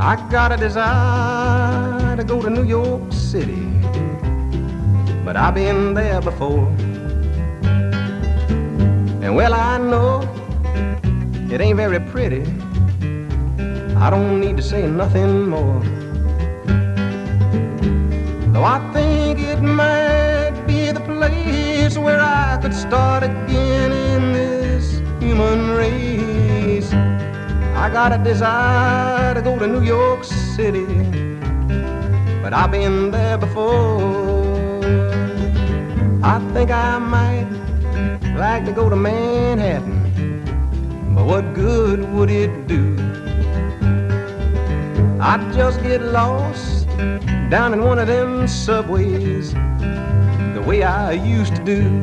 I got a desire to go to New York City, but I've been there before. And well, I know it ain't very pretty. I don't need to say nothing more. Though I think it might be the place where I could start again in this human race. I got a desire to go to New York City, but I've been there before. I think I might like to go to Manhattan, but what good would it do? I'd just get lost down in one of them subways, the way I used to do.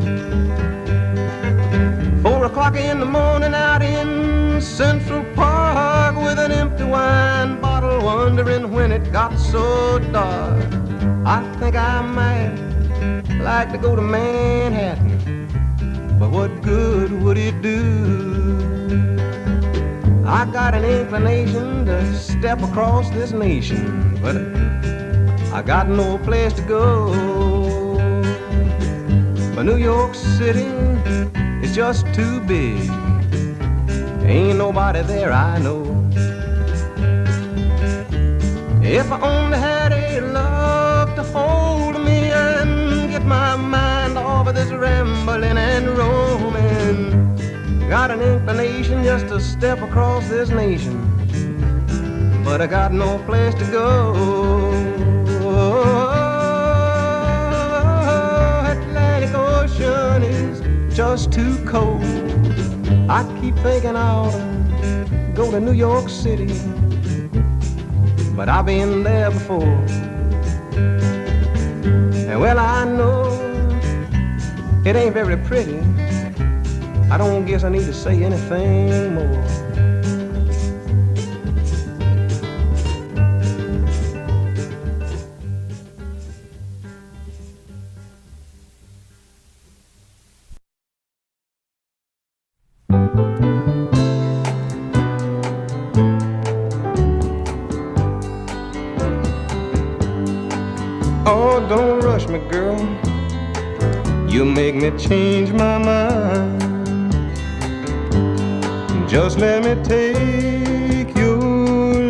4 o'clock in the morning out in Central Park with an empty wine bottle, wondering when it got so dark. I think I might like to go to Manhattan, but what good would it do? I got an inclination to step across this nation, but I got no place to go. But New York City is just too big. Ain't nobody there I know. If I only had a love to hold me and get my mind off of this rambling and roaming, got an inclination just to step across this nation, but I got no place to go. Atlantic Ocean is just too cold. I keep thinking I ought to go to New York City, but I've been there before. And well, I know it ain't very pretty. I don't guess I need to say anything more. Oh, don't rush me, girl. You make me change my mind. Just let me take your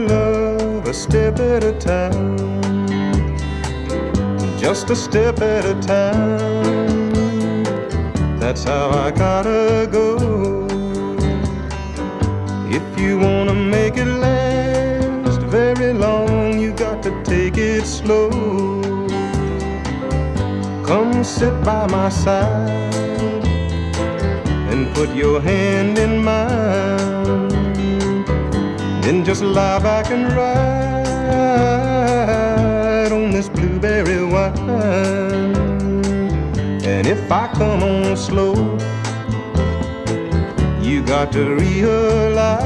love a step at a time. Just a step at a time. That's how I gotta go. If you wanna make it last very long, you got to take it slow. Come sit by my side and put your hand in mine, then just lie back and ride on this blueberry wine. And if I come on slow, you got to realize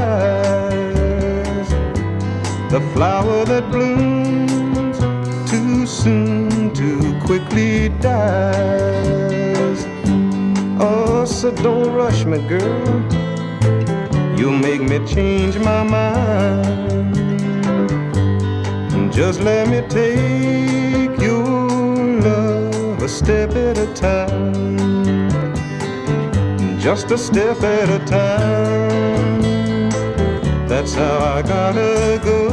the flower that blooms too soon, too quickly dies. Oh, so don't rush me, girl. You'll make me change my mind. Just let me take your love a step at a time. Just a step at a time. That's how I gotta go.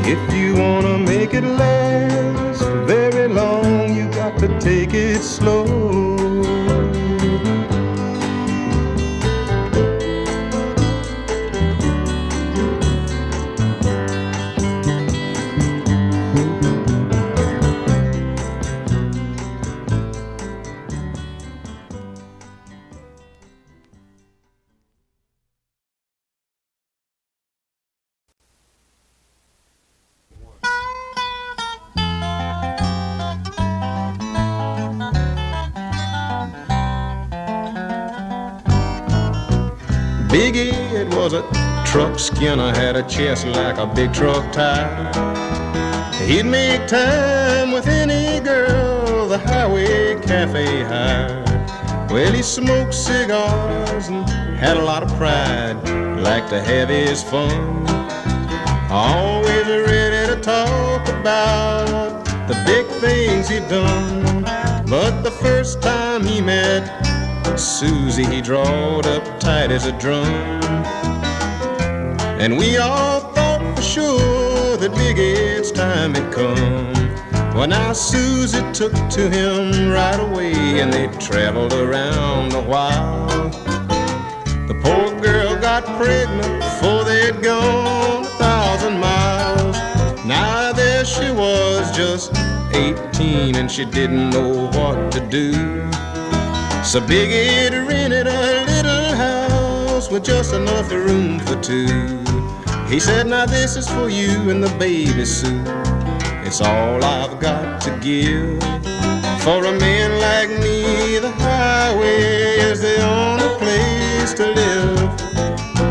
If you wanna make it last very long, you got to take it slow. Biggie, it was a truck skinner, had a chest like a big truck tire. He'd make time with any girl the highway cafe hired. Well, he smoked cigars and had a lot of pride, liked to have his fun. always ready to talk about the big things he'd done. But the first time he met Susie, he drawed up tight as a drum. And we all thought for sure that Big Ed's time had come. Well, now Susie took to him right away, and they traveled around a while. The poor girl got pregnant before they'd gone 1,000 miles. Now there she was, just 18, and she didn't know what to do. So Big Ed rented a little house with just enough room for two. He said, now this is for you and the baby Sue. It's all I've got to give. For a man like me, the highway is the only place to live.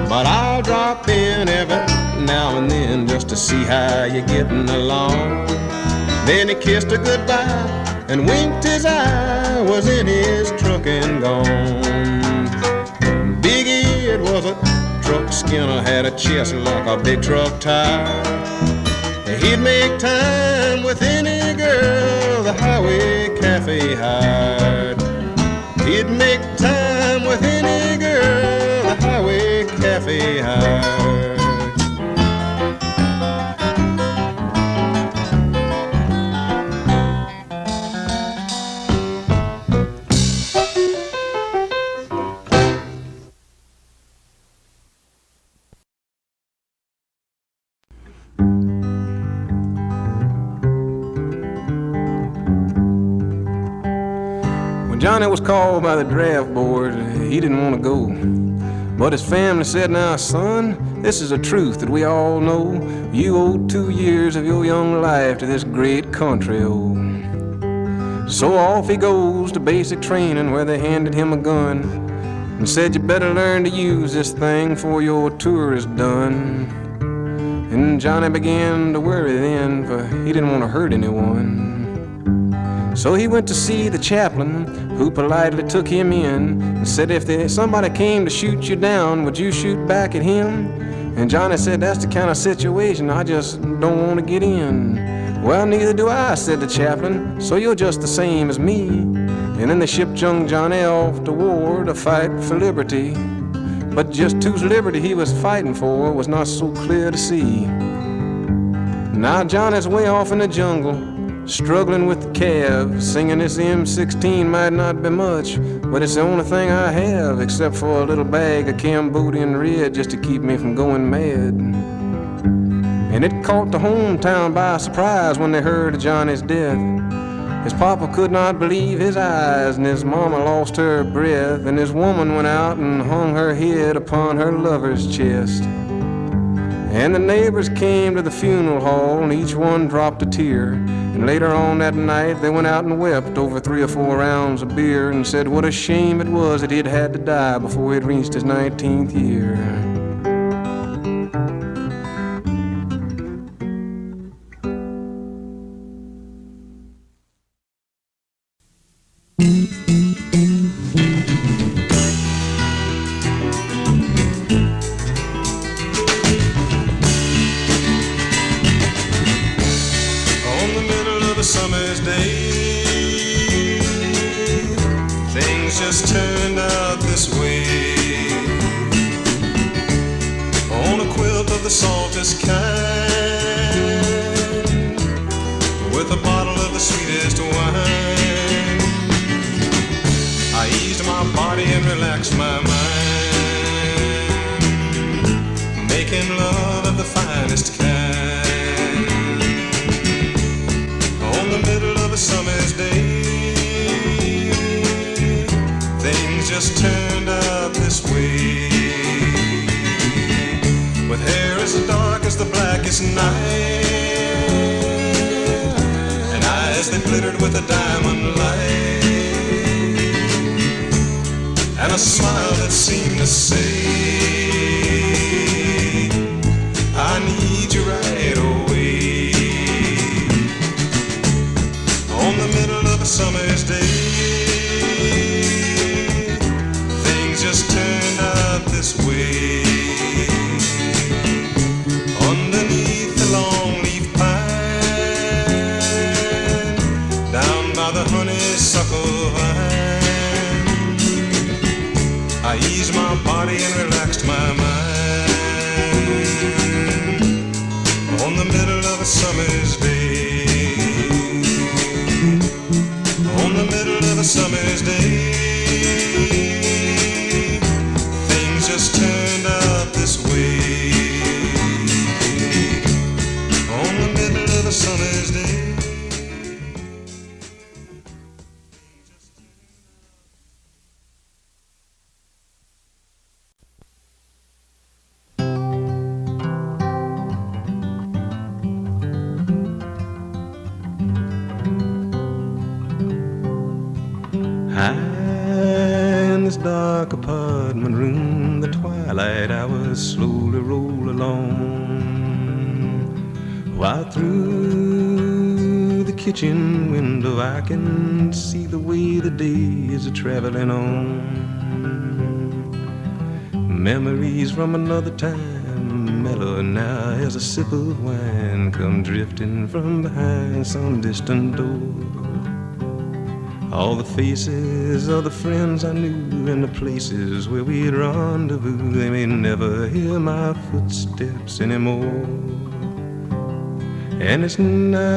But I'll drop in every now and then just to see how you're getting along. Then he kissed her goodbye and winked his eye, was in his truck and gone. Big Ed was a truck skinner, had a chest like a big truck tire. He'd make time with any girl the highway cafe hired. He'd make time with any girl the highway cafe hired. Johnny was called by the draft board. He didn't want to go, but his family said, now son, this is a truth that we all know. You owe 2 years of your young life to this great country. Oh, so off he goes to basic training, where they handed him a gun and said, you better learn to use this thing before your tour is done. And Johnny began to worry then, for he didn't want to hurt anyone. So he went to see the chaplain, who politely took him in and said, if somebody came to shoot you down, would you shoot back at him? And Johnny said, that's the kind of situation I just don't want to get in. Well, neither do I, said the chaplain, so you're just the same as me. And then they shipped young Johnny off to war to fight for liberty. But just whose liberty he was fighting for was not so clear to see. Now Johnny's way off in the jungle, struggling with the calf, singing this M16 might not be much, but it's the only thing I have, except for a little bag of Cambodian red just to keep me from going mad. And it caught the hometown by surprise when they heard of Johnny's death. His papa could not believe his eyes, and his mama lost her breath, and his woman went out and hung her head upon her lover's chest. And the neighbors came to the funeral hall, and each one dropped a tear. And later on that night, they went out and wept over 3 or 4 rounds of beer and said what a shame it was that he'd had to die before he'd reached his 19th year. Just turned out this way. Underneath body and relaxed my mind on the middle of a summer's day. On the middle of a summer's day, things just turned out this way. On the middle of a summer's day. In this dark apartment room, the twilight hours slowly roll along, while through the kitchen window I can see the way the days are traveling on. Memories from another time, mellow now as a sip of wine, come drifting from behind some distant door. All the faces of the friends I knew and the places where we'd rendezvous, they may never hear my footsteps anymore. And it's now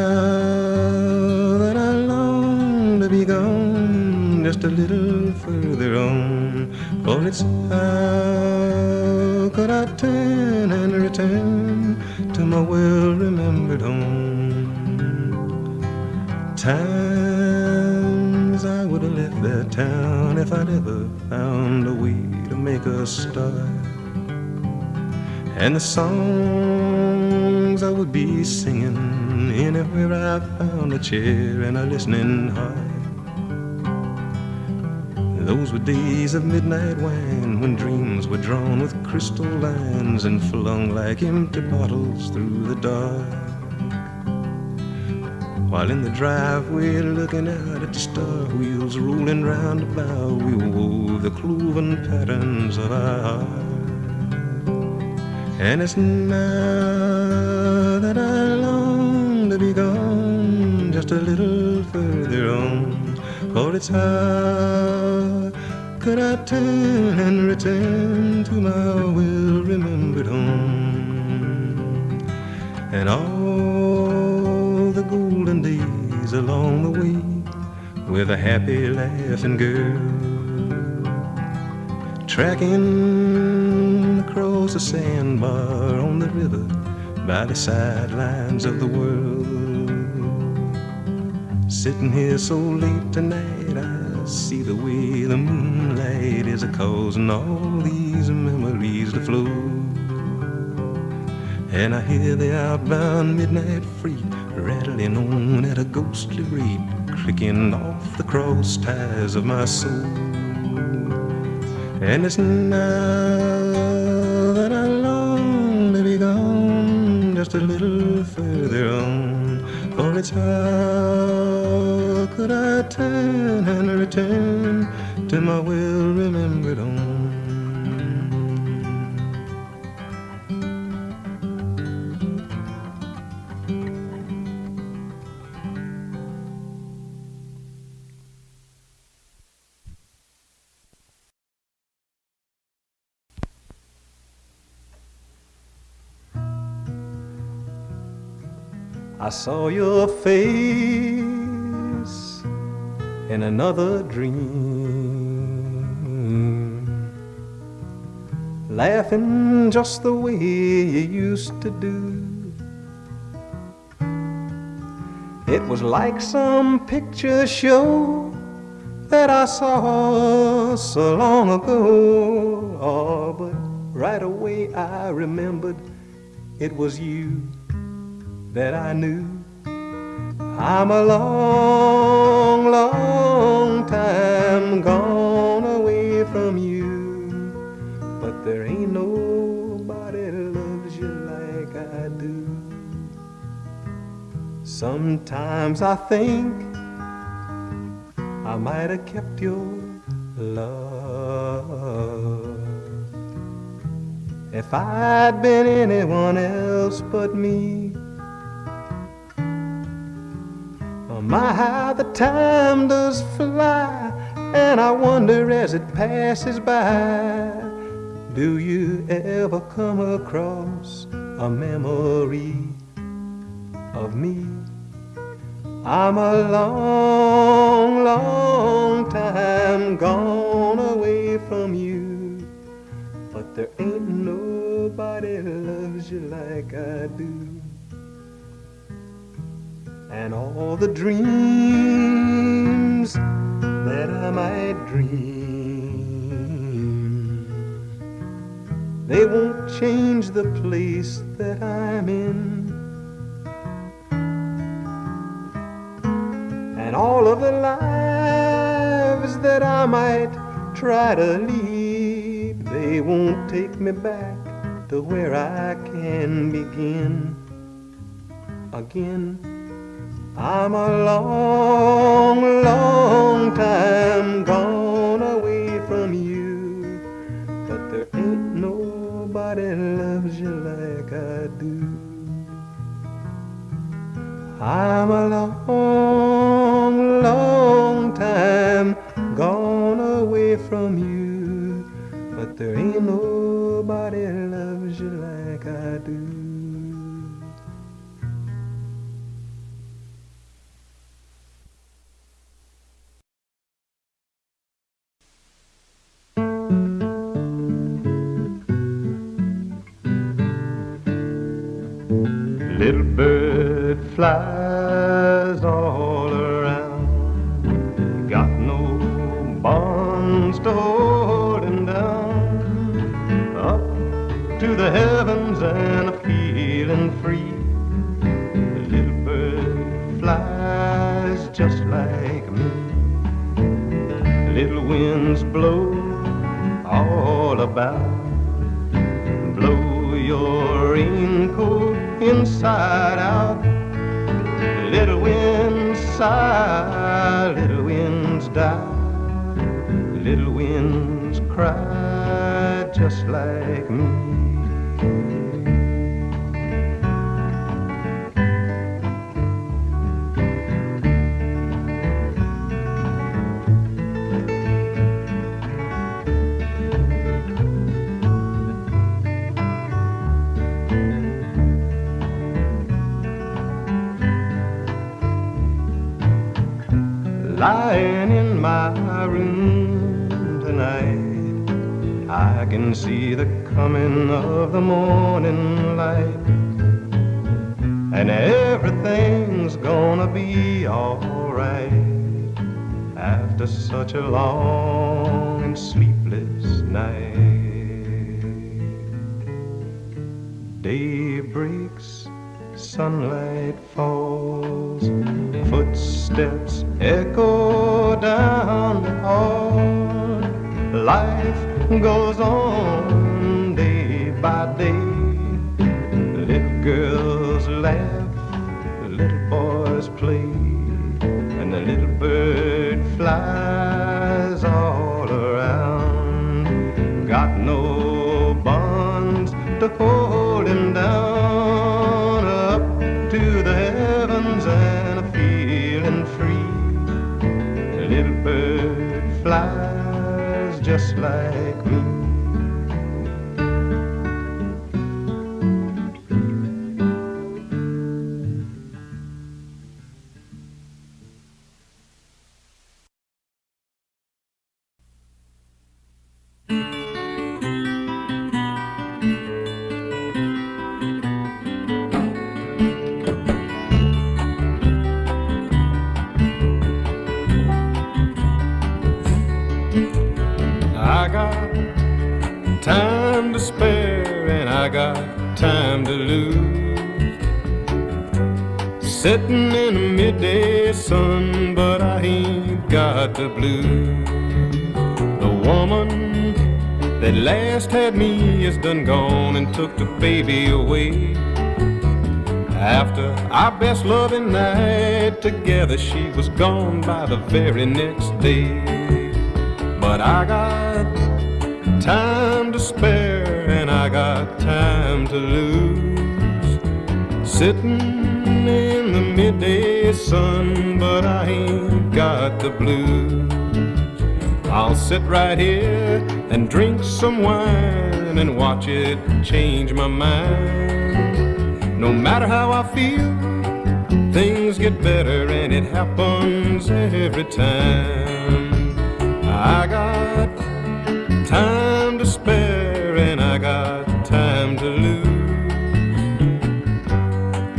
that I long to be gone, just a little further on. For it's how could I turn and return to my well-remembered home. Times I would have left that town if I'd ever found a way to make a start. And the songs I would be singing anywhere I found a chair and a listening heart. Those were days of midnight wine when dreams were drawn with crystal lines and flung like empty bottles through the dark. While in the driveway looking out at the star wheels rolling round the bow, we wove the cloven patterns of our heart. And it's now that I long to be gone, just a little further on. For it's how could I turn and return to my well-remembered home. And all the golden days along the way with a happy laughing girl, tracking across the sandbar on the river by the sidelines of the world. Sitting here so late tonight, I see the way the moonlight is causing all these memories to flow. And I hear the outbound midnight freight rattling on at a ghostly rate, clicking off the cross ties of my soul. And it's now that I long to be gone, just a little further on. For it's how could I turn and return to my well-remembered home. I saw your face in another dream, laughing just the way you used to do. It was like some picture show that I saw so long ago. Oh, but right away I remembered it was you that I knew. I'm a long, long time gone away from you, but there ain't nobody loves you like I do. Sometimes I think I might have kept your love if I'd been anyone else but me. My, how the time does fly, and I wonder as it passes by, Do you ever come across a memory of me? I'm a long, long time gone away from you, but there ain't nobody loves you like I do. And all the dreams that I might dream, they won't change the place that I'm in. And all of the lives that I might try to lead, they won't take me back to where I can begin again. I'm a long, long time gone away from you, but there ain't nobody loves you like I do. I'm a long, long time gone away from you, but there ain't nobody loves you like I do. Little bird flies all around, got no bonds to hold him down, up to the heavens and a feeling free. The little bird flies just like me. Little winds blow all about, blow your raincoat inside out. Little winds sigh, little winds die, little winds cry just like me. Lying in my room tonight, I can see the coming of the morning light, and everything's gonna be alright after such a long and sleepless night. Day breaks, sunlight falls, footsteps echo down the hall. Life goes on day by day. Little girls laugh, little boys play, and the little bird flies all around. Got no bonds to hold him down, up to the heavens and a feeling free. The little bird flies just like me. I got time to spare and I got time to lose. Sitting in the midday sun, but I ain't got the blues. The woman that last had me is done gone and took the baby away. After our best loving night together, she was gone by the very next day. But I got time to spare and I got time to lose. Sitting in the midday sun, but I ain't got the blues. I'll sit right here and drink some wine stand and watch it change my mind. No matter how I feel, things get better and it happens every time. I got time to spare and I got time to lose.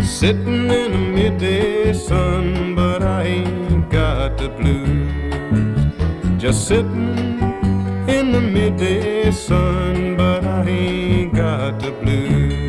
Sitting in the midday sun, but I ain't got the blues. Just sitting in the midday sun, but I ain't got the blues.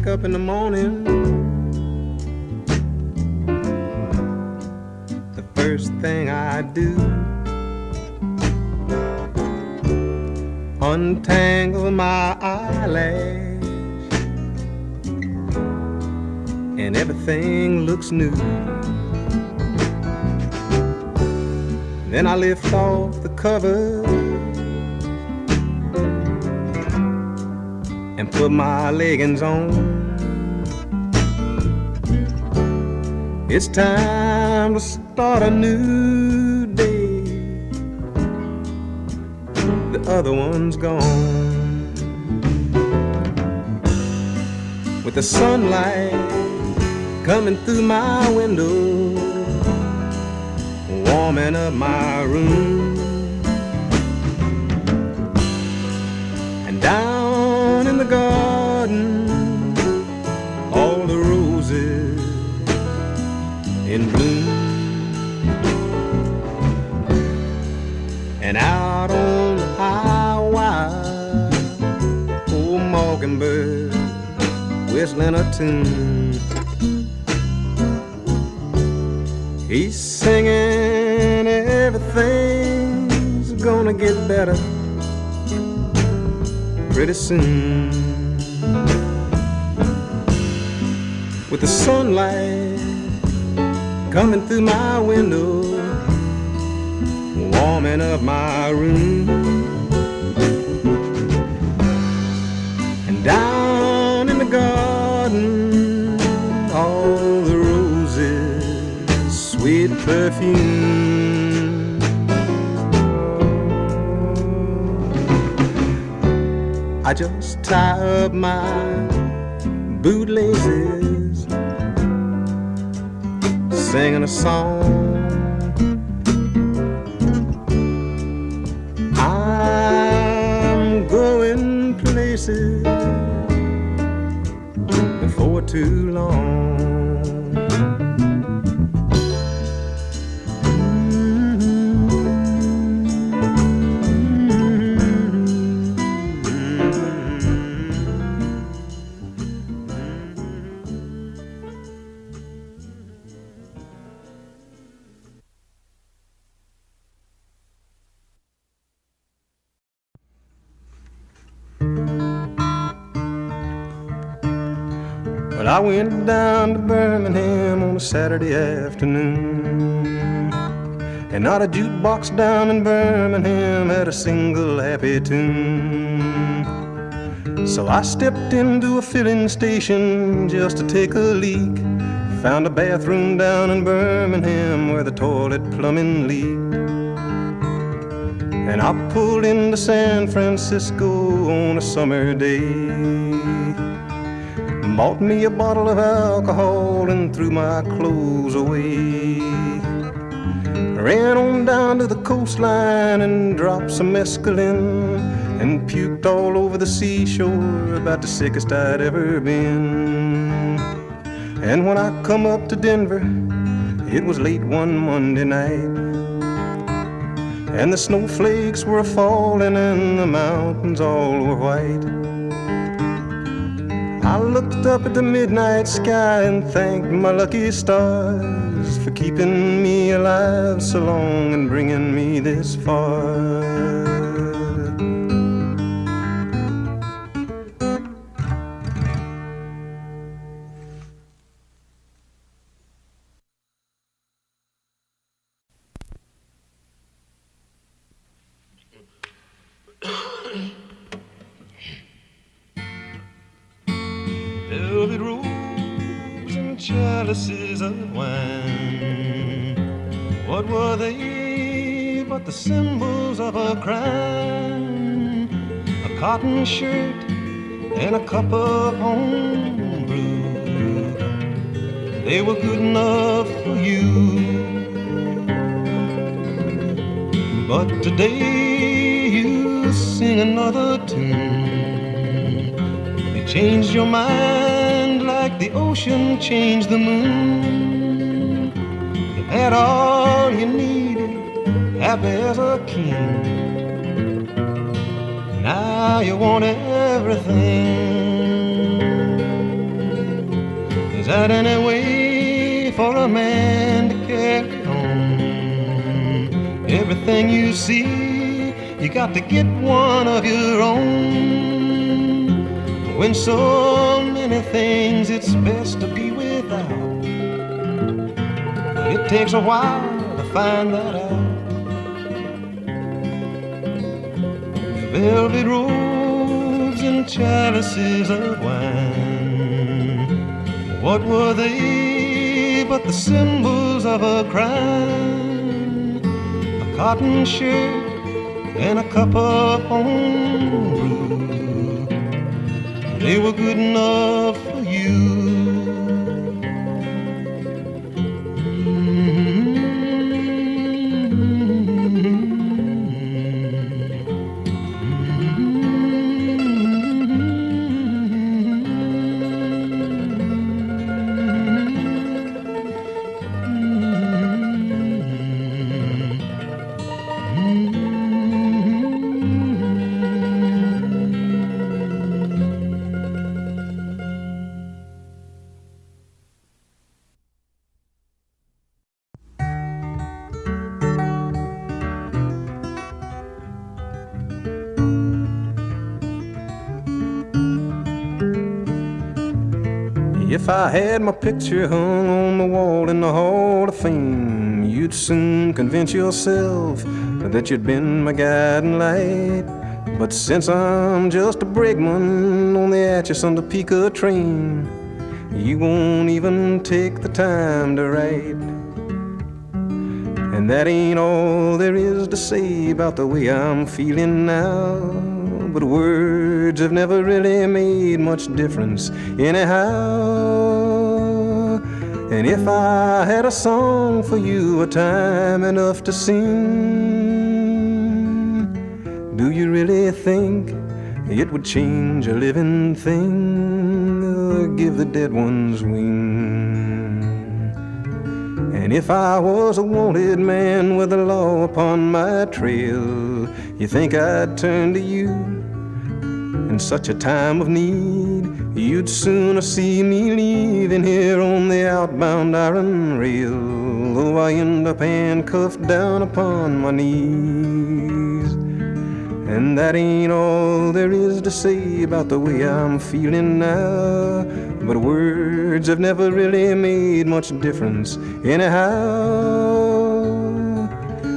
Up in the morning, the first thing I do, untangle my eyelash, and everything looks new. Then I lift off the cover and put my leggings on. It's time to start a new day. The other one's gone. With the sunlight coming through my window, warming up my room, and down in the garden, all the roses in bloom. And out on the high wire, old mockingbird whistling a tune. He's singing everything's gonna get better pretty soon. With the sunlight coming through my window, warming up my room, and down in the garden, all the roses, sweet perfume. I just tie up my bootlaces, singing a song. I'm going places before too long. But I went down to Birmingham on a Saturday afternoon, and not a jukebox down in Birmingham had a single happy tune. So I stepped into a filling station just to take a leak. Found a bathroom down in Birmingham where the toilet plumbing leaked. And I pulled into San Francisco on a summer day, bought me a bottle of alcohol and threw my clothes away. Ran on down to the coastline and dropped some mescaline, and puked all over the seashore, about the sickest I'd ever been. And when I come up to Denver, it was late one Monday night, and the snowflakes were falling and the mountains all were white. I looked up at the midnight sky and thanked my lucky stars for keeping me alive so long and bringing me this far. Velvet robes and chalices of wine, what were they but the symbols of a crime? A cotton shirt and a cup of home brew, they were good enough for you. But today you sing another tune. You changed your mind like the ocean changed the moon. You had all you needed, happy as a king. Now you want everything. Is that any way for a man to carry on? Everything you see, you got to get one of your own. When so many things it's best to be without, but it takes a while to find that out. Velvet robes and chalices of wine, what were they but the symbols of a crime? A cotton shirt and a cup of home brew, they were good enough for you. If I had my picture hung on the wall in the Hall of Fame, you'd soon convince yourself that you'd been my guiding light. But since I'm just a brakeman on the Atchison to Topeka train, you won't even take the time to write. And that ain't all there is to say about the way I'm feeling now. But words have never really made much difference anyhow. And if I had a song for you, a time enough to sing, do you really think it would change a living thing or give the dead ones wing? And if I was a wanted man with the law upon my trail, you think I'd turn to you in such a time of need? You'd sooner see me leaving here on the outbound iron rail, though I end up handcuffed down upon my knees. And that ain't all there is to say about the way I'm feeling now. But words have never really made much difference anyhow.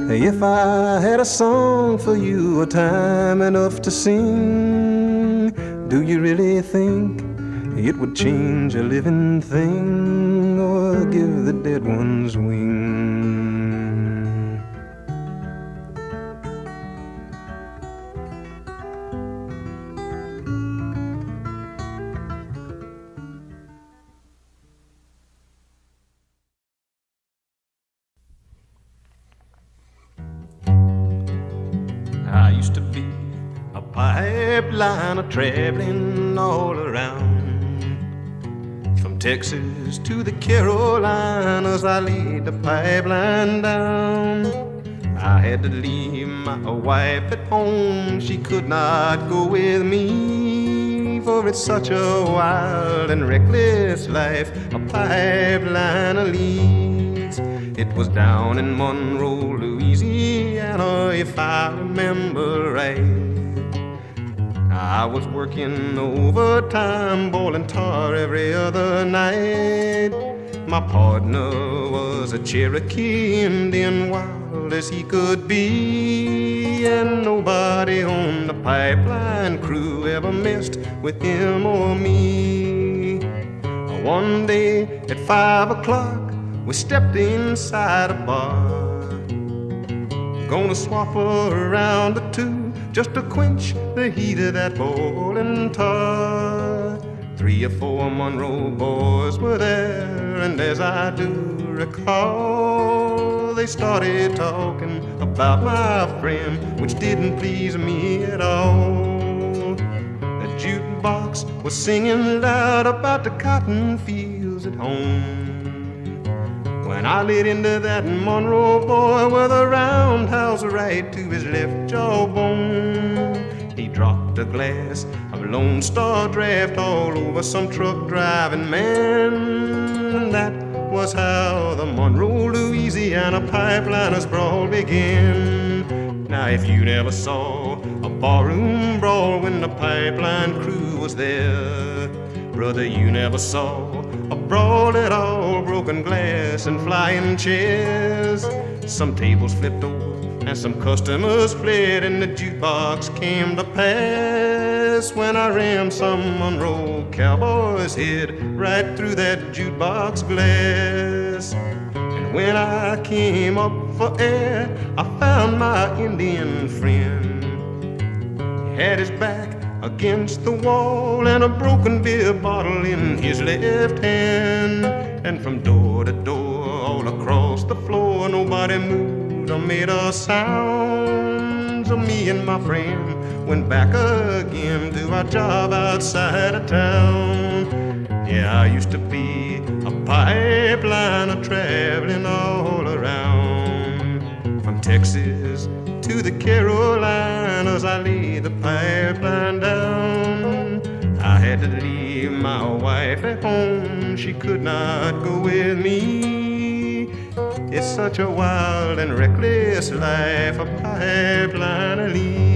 If I had a song for you, a time enough to sing, do you really think it would change a living thing or give the dead ones wings? I used to be a pipeline traveling all around, from Texas to the Carolinas. I laid the pipeline down. I had to leave my wife at home. She could not go with me for it's such a wild and reckless life a pipeline leads. It was down in Monroe, Louisiana, if I remember right. I was working overtime, boiling tar every other night. My partner was a Cherokee Indian, wild as he could be, and nobody on the pipeline crew ever messed with him or me. One day at 5 o'clock, we stepped inside a bar, gonna swap around the two just to quench the heat of that boiling tar. 3 or 4 Monroe boys were there, and as I do recall, they started talking about my friend, which didn't please me at all. The jukebox was singing loud about the cotton fields at home, when I lit into that Monroe boy with a roundhouse right to his left jawbone. He dropped a glass of Lone Star Draft all over some truck driving man, and that was how the Monroe, Louisiana pipeliner's brawl began. Now if you never saw a barroom brawl when the pipeline crew was there, brother, you never saw a brawl at all. Broken glass and flying chairs, some tables flipped over and some customers fled, and the jukebox came to pass when I rammed some Monroe cowboy's head right through that jukebox glass. And when I came up for air, I found my Indian friend. He had his back against the wall and a broken beer bottle in his left hand. And from door to door, all across the floor, nobody moved or made a sound. So me and my friend went back again to our job outside of town. Yeah, I used to be a pipeliner traveling all around, from Texas to the Carolinas. I laid the pipeline down. I had to leave my wife at home, she could not go with me. It's such a wild and reckless life a pipeline leads.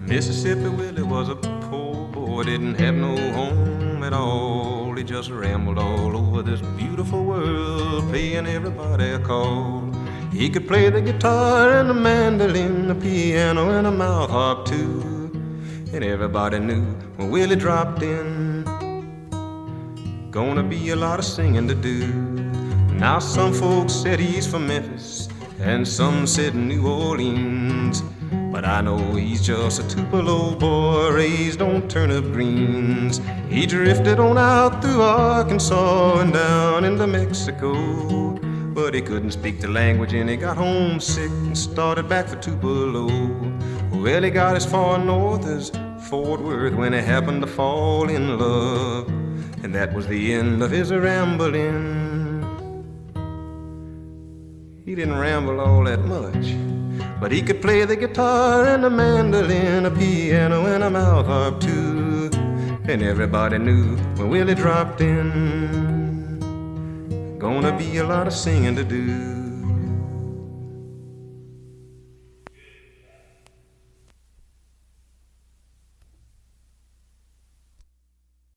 Mississippi Willie was a poor boy, didn't have no home at all. He just rambled all over this beautiful world, paying everybody a call. He could play the guitar and the mandolin, the piano and a mouth harp too. And everybody knew when Willie dropped in, gonna be a lot of singing to do. Now some folks said he's from Memphis, and some said New Orleans, but I know he's just a Tupelo boy raised on turnip greens. He drifted on out through Arkansas and down into Mexico, but he couldn't speak the language and he got homesick and started back for Tupelo. Well, he got as far north as Fort Worth when he happened to fall in love, and that was the end of his rambling. He didn't ramble all that much, but he could play the guitar and the mandolin, a piano and a mouth harp too. And everybody knew when Willie dropped in, gonna be a lot of singing to do.